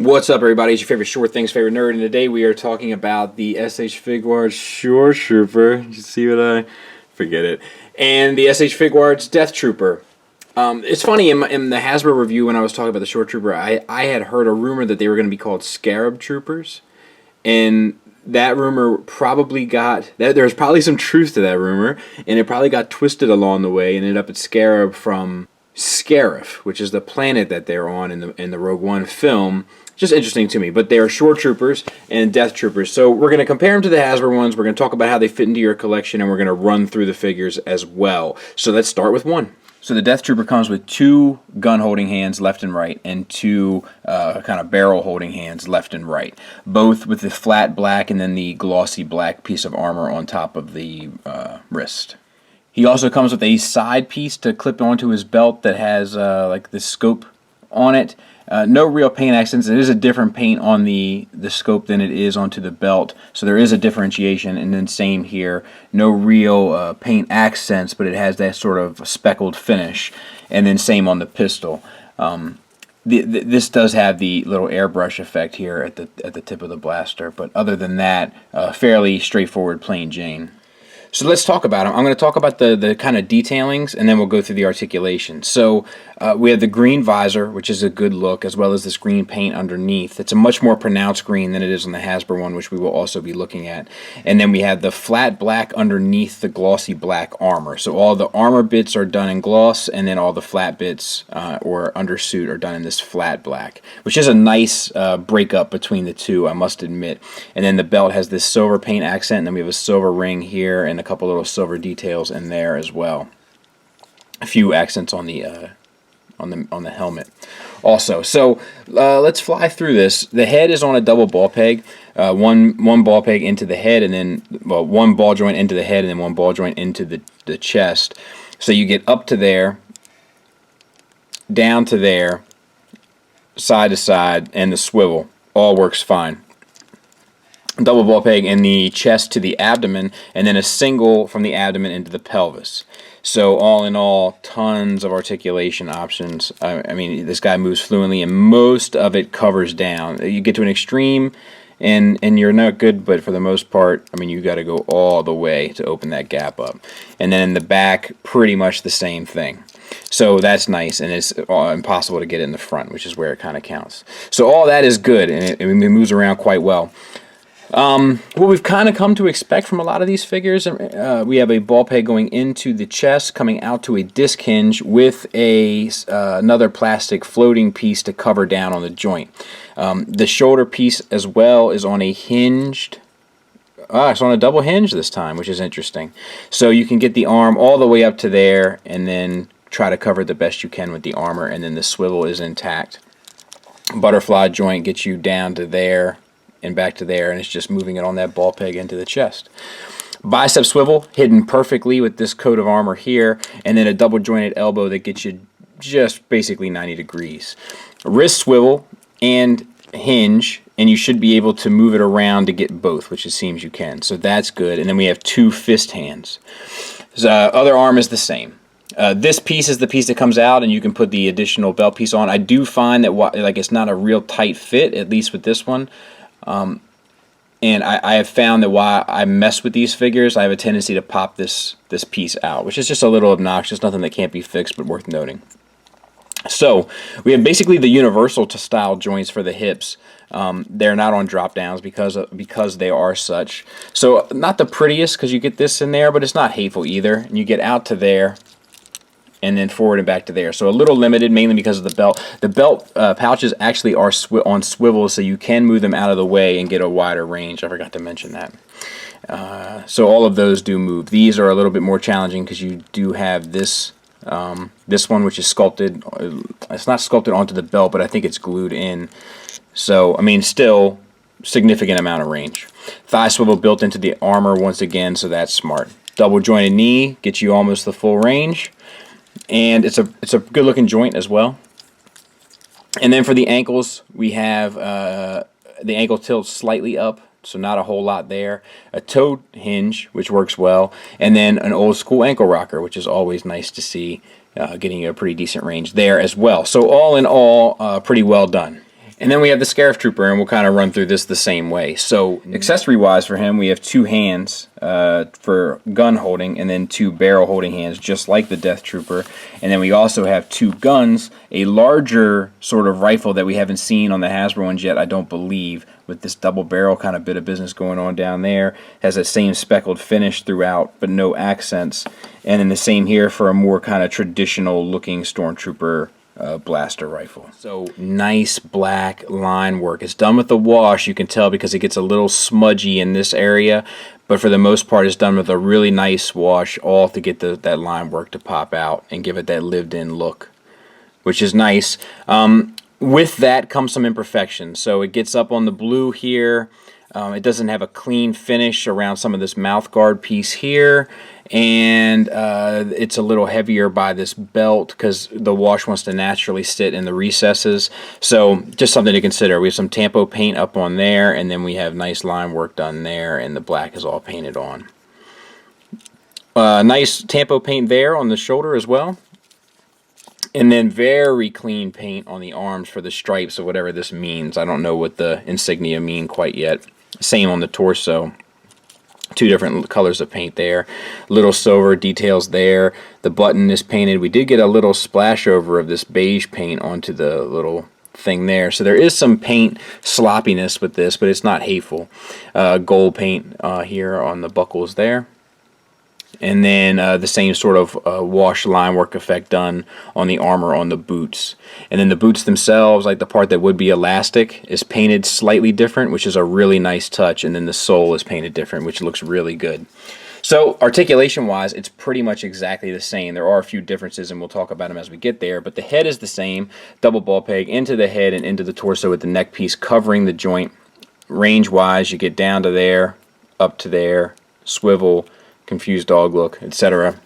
What's up, everybody? It's your favorite short things, favorite nerd, and today we are talking about the SH Figuarts Shore Trooper. You see what I... Forget it. And the SH Figuarts Death Trooper. It's funny, in the Hasbro review when I was talking about the Shore Trooper, I had heard a rumor that they were going to be called Scarab Troopers. And that rumor probably got... There's probably some truth to that rumor, and it probably got twisted along the way and ended up at Scarab from Scarif, which is the planet that they're on in the Rogue One film. Just interesting to me, but they are Shore Troopers and Death Troopers. So we're going to compare them to the Hasbro ones. We're going to talk about how they fit into your collection, and we're going to run through the figures as well. So let's start with one. So the Death Trooper comes with two gun-holding hands left and right, and two kind of barrel-holding hands left and right, both with the flat black and then the glossy black piece of armor on top of the wrist. He also comes with a side piece to clip onto his belt that has like the scope on it. No real paint accents. It is a different paint on the scope than it is onto the belt, so there is a differentiation. And then same here, no real paint accents, but it has that sort of speckled finish. And then same on the pistol. This does have the little airbrush effect here at the tip of the blaster, but other than that, fairly straightforward, plain Jane. So let's talk about them. I'm going to talk about the kind of detailings, and then we'll go through the articulation. So we have the green visor, which is a good look, as well as this green paint underneath. It's a much more pronounced green than it is on the Hasbro one, which we will also be looking at. And then we have the flat black underneath the glossy black armor. So all the armor bits are done in gloss, and then all the flat bits or undersuit are done in this flat black, which is a nice breakup between the two, I must admit. And then the belt has this silver paint accent, and then we have a silver ring here, and a couple little silver details in there as well. A few accents on the helmet also. So let's fly through this. The head is on a double ball peg. One ball peg into the head, and then one ball joint into the head, and then one ball joint into the chest. So you get up to there, down to there, side to side, and the swivel all works fine. Double ball peg in the chest to the abdomen, and then a single from the abdomen into the pelvis. So all in all, tons of articulation options. I mean, this guy moves fluently, and most of it covers down. You get to an extreme, and you're not good, but for the most part, I mean, you got to go all the way to open that gap up. And then in the back, pretty much the same thing. So that's nice, and it's impossible to get it in the front, which is where it kind of counts. So all that is good, and it moves around quite well. What we've kind of come to expect from a lot of these figures, we have a ball peg going into the chest, coming out to a disc hinge with another plastic floating piece to cover down on the joint. The shoulder piece as well is on a hinged... it's on a double hinge this time, which is interesting. So you can get the arm all the way up to there, and then try to cover it the best you can with the armor, and then the swivel is intact. Butterfly joint gets you down to there and back to there, and it's just moving it on that ball peg into the chest. Bicep swivel hidden perfectly with this coat of armor here, and then a double jointed elbow that gets you just basically 90 degrees. Wrist swivel and hinge, and you should be able to move it around to get both, which it seems you can, so that's good. And then we have two fist hands. The other arm is the same. This piece is the piece that comes out, and you can put the additional belt piece on. I do find that like it's not a real tight fit, at least with this one. And I have found that while I mess with these figures, I have a tendency to pop this piece out, which is just a little obnoxious, nothing that can't be fixed, but worth noting. So we have basically the universal style joints for the hips. They're not on drop downs because they are such. So not the prettiest, because you get this in there, but it's not hateful either. And you get out to there, and then forward and back to there. So a little limited, mainly because of the belt. The belt pouches actually are on swivels, so you can move them out of the way and get a wider range. I forgot to mention that. So all of those do move. These are a little bit more challenging because you do have this one, which is sculpted. It's not sculpted onto the belt, but I think it's glued in. So, I mean, still significant amount of range. Thigh swivel built into the armor once again, so that's smart. Double jointed knee gets you almost the full range. And it's a good looking joint as well. And then for the ankles, we have the ankle tilt slightly up, so not a whole lot there. A toe hinge, which works well, and then an old school ankle rocker, which is always nice to see, getting you a pretty decent range there as well. So all in all, pretty well done. And then we have the Scarif Trooper, and we'll kind of run through this the same way. So, accessory-wise for him, we have 2 hands for gun holding, and then 2 barrel holding hands, just like the Death Trooper. And then we also have 2 guns, a larger sort of rifle that we haven't seen on the Hasbro ones yet, I don't believe, with this double barrel kind of bit of business going on down there. Has that same speckled finish throughout, but no accents. And then the same here for a more kind of traditional-looking Stormtrooper blaster rifle. So nice black line work. It's done with the wash, you can tell, because it gets a little smudgy in this area, but for the most part it's done with a really nice wash, all to get that line work to pop out and give it that lived-in look, which is nice. With that comes some imperfections. So it gets up on the blue here. It doesn't have a clean finish around some of this mouth guard piece here, and it's a little heavier by this belt because the wash wants to naturally sit in the recesses. So just something to consider. We have some Tampo paint up on there, and then we have nice line work done there, and the black is all painted on. Nice Tampo paint there on the shoulder as well. And then very clean paint on the arms for the stripes, or whatever this means. I don't know what the insignia mean quite yet. Same on the torso. 2 different colors of paint there. Little silver details there. The button is painted. We did get a little splash over of this beige paint onto the little thing there. So there is some paint sloppiness with this, but it's not hateful. Gold paint here on the buckles there. And then the same sort of wash line work effect done on the armor on the boots. And then the boots themselves, like the part that would be elastic, is painted slightly different, which is a really nice touch. And then the sole is painted different, which looks really good. So articulation-wise, it's pretty much exactly the same. There are a few differences, and we'll talk about them as we get there. But the head is the same, double ball peg into the head and into the torso with the neck piece covering the joint. Range-wise, you get down to there, up to there, swivel, confused dog look, etc.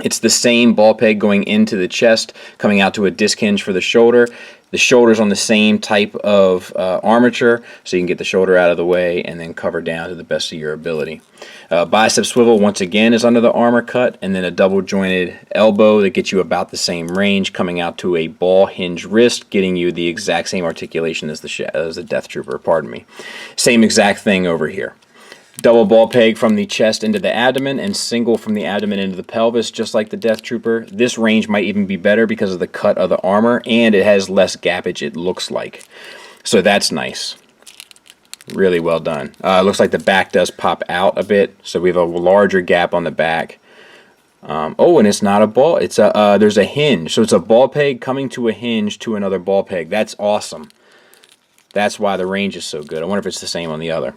It's the same ball peg going into the chest, coming out to a disc hinge for the shoulder. The shoulder's on the same type of armature, so you can get the shoulder out of the way and then cover down to the best of your ability. Bicep swivel, once again, is under the armor cut, and then a double jointed elbow that gets you about the same range, coming out to a ball hinge wrist, getting you the exact same articulation as the Death Trooper, pardon me. Same exact thing over here. Double ball peg from the chest into the abdomen, and single from the abdomen into the pelvis, just like the Death Trooper. This range might even be better because of the cut of the armor, and it has less gappage, it looks like. So that's nice. Really well done. Looks like the back does pop out a bit, so we have a larger gap on the back. Oh, and it's not a ball. It's there's a hinge, so it's a ball peg coming to a hinge to another ball peg. That's awesome. That's why the range is so good. I wonder if it's the same on the other.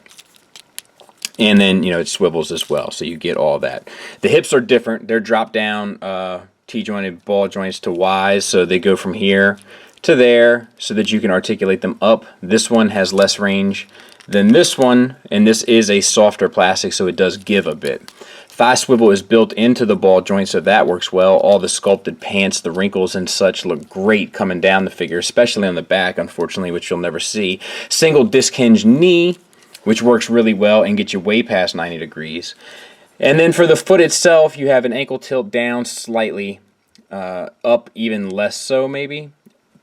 And then, you know, it swivels as well, so you get all that. The hips are different. They're drop down T-jointed ball joints to Ys, so they go from here to there so that you can articulate them up. This one has less range than this one, and this is a softer plastic, so it does give a bit. Thigh swivel is built into the ball joint, so that works well. All the sculpted pants, the wrinkles and such look great coming down the figure, especially on the back, unfortunately, which you'll never see. Single disc hinge knee, which works really well and gets you way past 90 degrees. And then for the foot itself, you have an ankle tilt down slightly, up even less so maybe.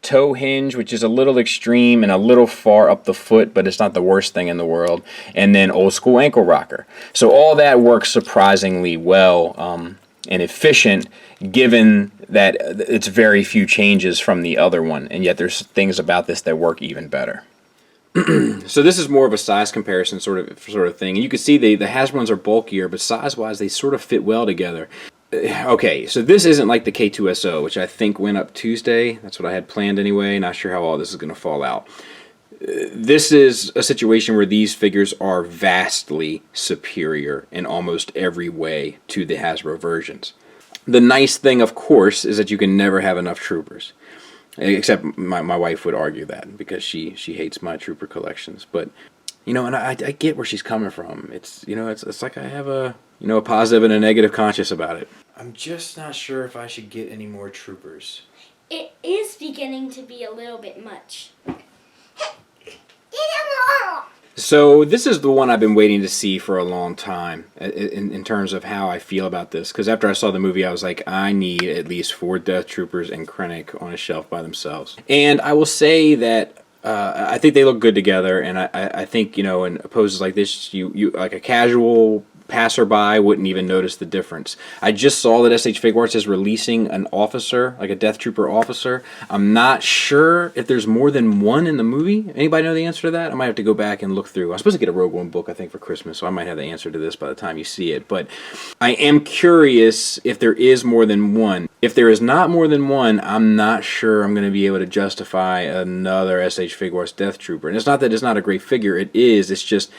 Toe hinge, which is a little extreme and a little far up the foot, but it's not the worst thing in the world. And then old school ankle rocker. So all that works surprisingly well and efficient, given that it's very few changes from the other one, and yet there's things about this that work even better. So this is more of a size comparison sort of thing. And you can see the Hasbro ones are bulkier, but size-wise they sort of fit well together. Okay, so this isn't like the K2SO, which I think went up Tuesday. That's what I had planned anyway. Not sure how all this is going to fall out. This is a situation where these figures are vastly superior in almost every way to the Hasbro versions. The nice thing, of course, is that you can never have enough troopers. Except my wife would argue that because she hates my trooper collections. But, you know, and I get where she's coming from. It's, you know, it's like I have a, you know, a positive and a negative conscience about it. I'm just not sure if I should get any more troopers. It is beginning to be a little bit much. So this is the one I've been waiting to see for a long time in terms of how I feel about this. Because after I saw the movie, I was like, I need at least 4 Death Troopers and Krennic on a shelf by themselves. And I will say that I think they look good together, and I think, you know, in poses like this, you like a casual passerby wouldn't even notice the difference. I just saw that SH Figuarts is releasing an officer, like a Death Trooper officer. I'm not sure if there's more than one in the movie. Anybody know the answer to that? I might have to go back and look through. I'm supposed to get a Rogue One book, I think, for Christmas, so I might have the answer to this by the time you see it. But I am curious if there is more than one. If there is not more than one, I'm not sure I'm going to be able to justify another SH Figuarts Death Trooper. And it's not that it's not a great figure. It is. It's just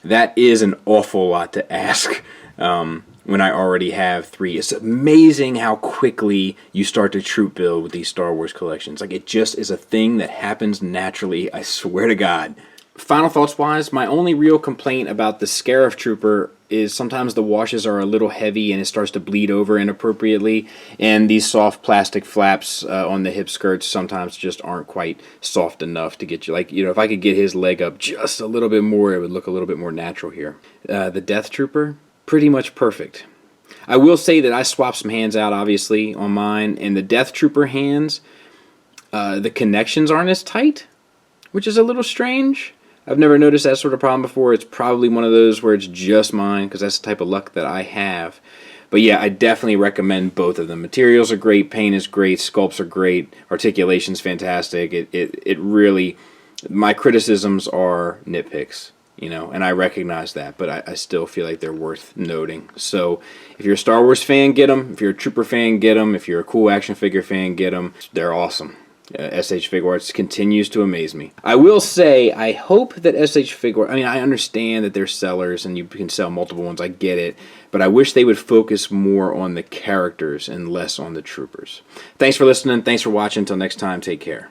that is an awful lot to ask when I already have 3. It's amazing how quickly you start to troop build with these Star Wars collections. Like, it just is a thing that happens naturally, I swear to God. Final thoughts wise, my only real complaint about the Scarif Trooper is sometimes the washes are a little heavy and it starts to bleed over inappropriately, and these soft plastic flaps on the hip skirts sometimes just aren't quite soft enough to get you, like, you know, if I could get his leg up just a little bit more, it would look a little bit more natural here. The Death Trooper, pretty much perfect. I will say that I swapped some hands out, obviously, on mine, and the Death Trooper hands, the connections aren't as tight, which is a little strange. I've never noticed that sort of problem before. It's probably one of those where it's just mine, because that's the type of luck that I have. But yeah, I definitely recommend both of them. Materials are great, paint is great, sculpts are great, articulation's fantastic. It really, my criticisms are nitpicks, you know, and I recognize that, but I still feel like they're worth noting. So if you're a Star Wars fan, get them. If you're a Trooper fan, get them. If you're a cool action figure fan, get them. They're awesome. SH Figuarts continues to amaze me. I will say, I hope that SH Figuarts, I mean, I understand that they're sellers and you can sell multiple ones, I get it, but I wish they would focus more on the characters and less on the troopers. Thanks for listening, thanks for watching, until next time, take care.